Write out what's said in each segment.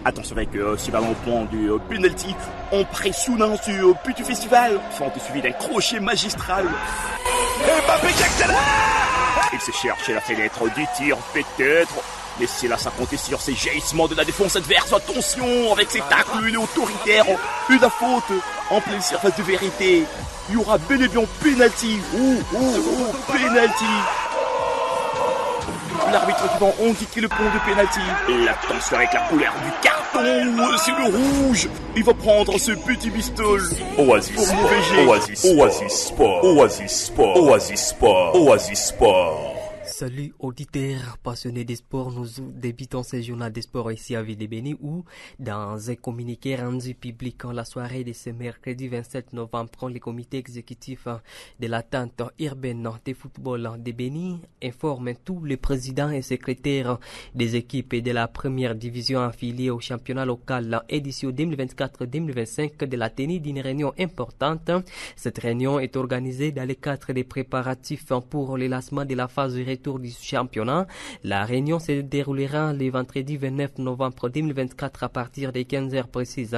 Attention avec ce ballon au point du penalty. On pressionnant ce petit festival. Fente suivi d'un crochet magistral. Mbappé qui accélère. Il se cherche la fenêtre du tir peut-être. Laissez-la compter sur ses jaillissements de la défense adverse. Attention avec ses tacles, il est autoritaire. Une faute en pleine surface de vérité. Il y aura bel et bien penalty. Penalty. L'arbitre qui va indiquer le point de penalty. L'attention avec la couleur du carton. C'est le rouge. Il va prendre ce petit bistol. Oasis Sport. Salut auditeurs passionnés des sports, nous débutons ce journal des sports ici à Ville-de-Béni où, dans un communiqué rendu public en la soirée de ce mercredi 27 novembre, le comité exécutif de l'attente urbaine de football de Béni informe tous les présidents et secrétaires des équipes de la première division affiliée au championnat local édition 2024-2025 de la tenue d'une réunion importante. Cette réunion est organisée dans le cadre des préparatifs pour le lancement de la phase de retour du championnat. La réunion se déroulera le vendredi 29 novembre 2024 à partir des 15h précises.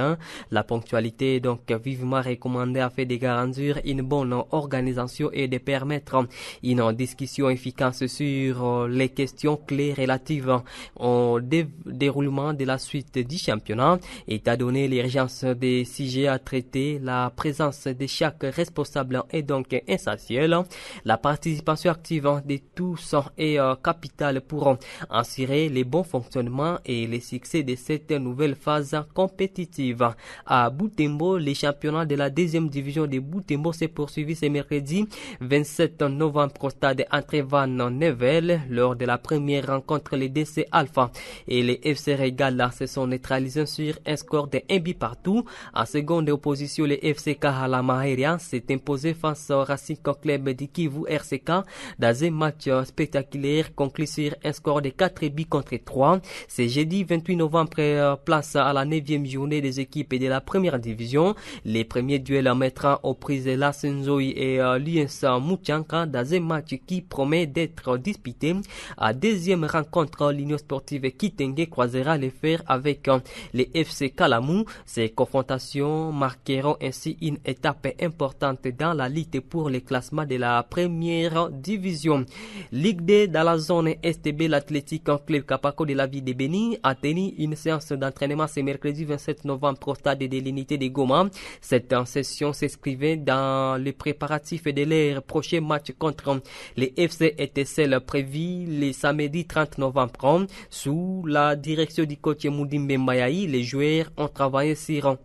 La ponctualité est donc vivement recommandée afin de garantir une bonne organisation et de permettre une discussion efficace sur les questions clés relatives au déroulement de la suite du championnat. Étant donné l'urgence des sujets à traiter, la présence de chaque responsable est donc essentielle. La participation active de tous est capitale pour assurer le bon fonctionnement et le succès de cette nouvelle phase compétitive. À Butembo, les championnats de la deuxième division de Butembo s'est poursuivi ce mercredi 27 novembre au stade André Van Nevel. Lors de la première rencontre, les DC Alpha et les FC Regala se sont neutralisés sur un score de 1 but partout. En seconde opposition, les FC Kahala Maheria s'est imposé face au Racing Club de Kivu RCK dans un match spectaculaire conclu sur un score de 4 buts contre 3. C'est jeudi 28 novembre, place à la 9e journée des équipes de la première division. Les premiers duels mettront aux prises la Senzoi et l'US Mouchanka dans un match qui promet d'être disputé. À deuxième rencontre, l'Union sportive Kitenge croisera les fers avec les FC Kalamou. Ces confrontations marqueront ainsi une étape importante dans la lutte pour le classement de la première division. Ligue D dans la zone STB, l'Athletic Club Kapako de la ville de Béni a tenu une séance d'entraînement ce mercredi 27 novembre au stade de l'unité de Goma. Cette session s'inscrivait dans les préparatifs de leur prochain match contre les FC ETSL prévu le samedi 30 novembre. Sous la direction du coach Moudimbe Mayaï, les joueurs ont travaillé sur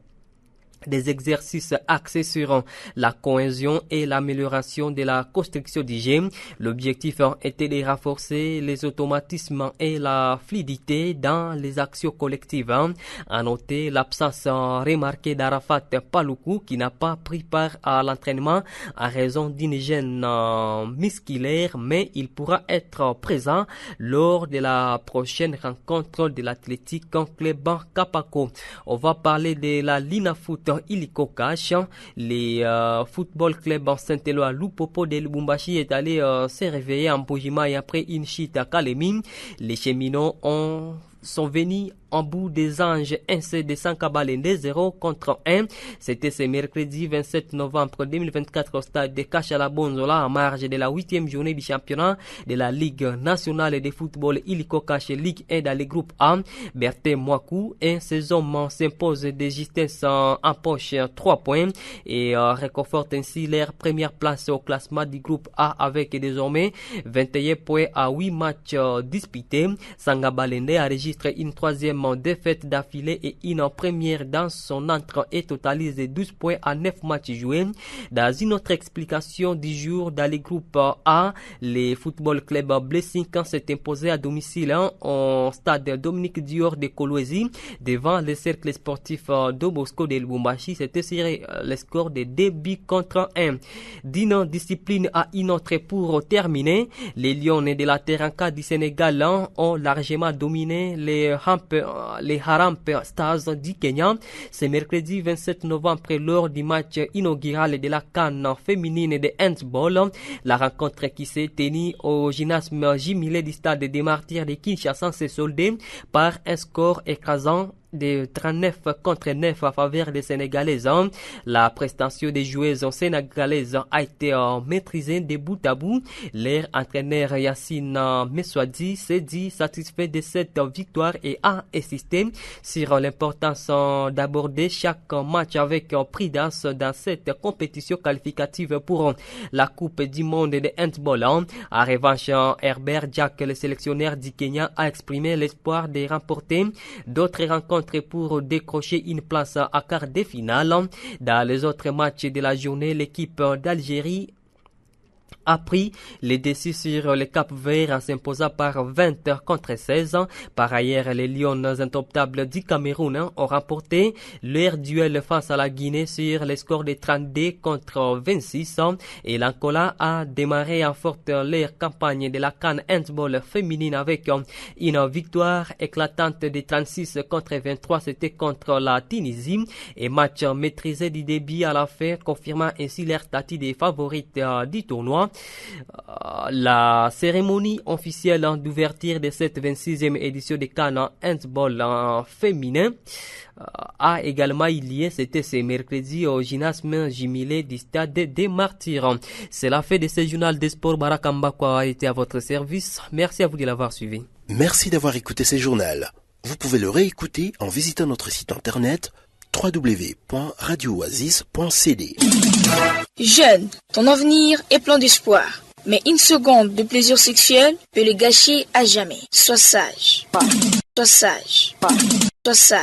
des exercices axés sur la cohésion et l'amélioration de la construction du jeu. L'objectif était de renforcer les automatismes et la fluidité dans les actions collectives. À noter l'absence remarquée d'Arafat Paloukou qui n'a pas pris part à l'entraînement à raison d'une gêne musculaire, mais il pourra être présent lors de la prochaine rencontre de l'Athletic Club Kapako. On va parler de la Lina Foot Illico Cash. Les football club en Saint-Éloi Lupopo de Lubumbashi est allé se réveiller en Bojima après une chute à Kalemi. Les cheminots sont venus en bout des anges ainsi de Sankabalende 0 contre 1. C'était ce mercredi 27 novembre 2024 au stade de Kachalabonzola en marge de la 8e journée du championnat de la Ligue nationale de football Illico Cash Ligue 1 dans le groupe A. Berthe Mwaku et ses hommes s'imposent de justesse en poche 3 points et réconfortent ainsi leur première place au classement du groupe A avec désormais 21 points à 8 matchs disputés. Sankabalende a enregistre une troisième défaite d'affilée et une première dans son entrée et totalise 12 points à 9 matchs joués. Dans une autre explication du jour, dans le groupe A, les football club Blessing s'est imposé à domicile au stade Dominique Dior de Kolwezi devant le cercle sportif d'Obosco de Lubumbashi. C'était sur le score de 2 buts contre 1. D'une discipline à une autre pour terminer, les Lions de la Terranka du Sénégal ont largement dominé les Harambee Stars du Kenya. Ce mercredi 27 novembre lors du match inaugural de la CAN féminine de handball. La rencontre qui s'est tenue au gymnase jumelé du stade des Martyrs de Kinshasa s'est soldée par un score écrasant de 39 contre 9 à faveur des Sénégalaises. La prestation des joueuses sénégalaises a été maîtrisée de bout à bout. Leur entraîneur Yassine Meswadi s'est dit satisfait de cette victoire et a insisté sur l'importance d'aborder chaque match avec prudence dans cette compétition qualificative pour la Coupe du monde de handball. En revanche, Herbert Jack, le sélectionneur du Kenya, a exprimé l'espoir de remporter d'autres rencontres pour décrocher une place à quart de finale. Dans les autres matchs de la journée, l'équipe d'Algérie a pris les dessus sur le Cap-Vert en s'imposant par 20 contre 16. Par ailleurs, les Lions indomptables du Cameroun ont remporté leur duel face à la Guinée sur le score de 32 contre 26. Et l'Angola a démarré en forte leur campagne de la CAN handball féminine avec une victoire éclatante de 36 contre 23. C'était contre la Tunisie. Et match maîtrisé du début à la fin, confirmant ainsi leur statut des favorites du tournoi. La cérémonie officielle d'ouverture de cette 26e édition de CAN handball féminin a également eu lieu, c'était ce mercredi au gymnase jumelé du stade des Martyrs. C'est la fin de ce journal des sports. Barakambakwa a été à votre service. Merci à vous de l'avoir suivi. Merci d'avoir écouté ce journal. Vous pouvez le réécouter en visitant notre site internet www.radiooasis.cd. Jeune, ton avenir est plein d'espoir. Mais une seconde de plaisir sexuel peut le gâcher à jamais. Sois sage. Sois sage. Sois sage.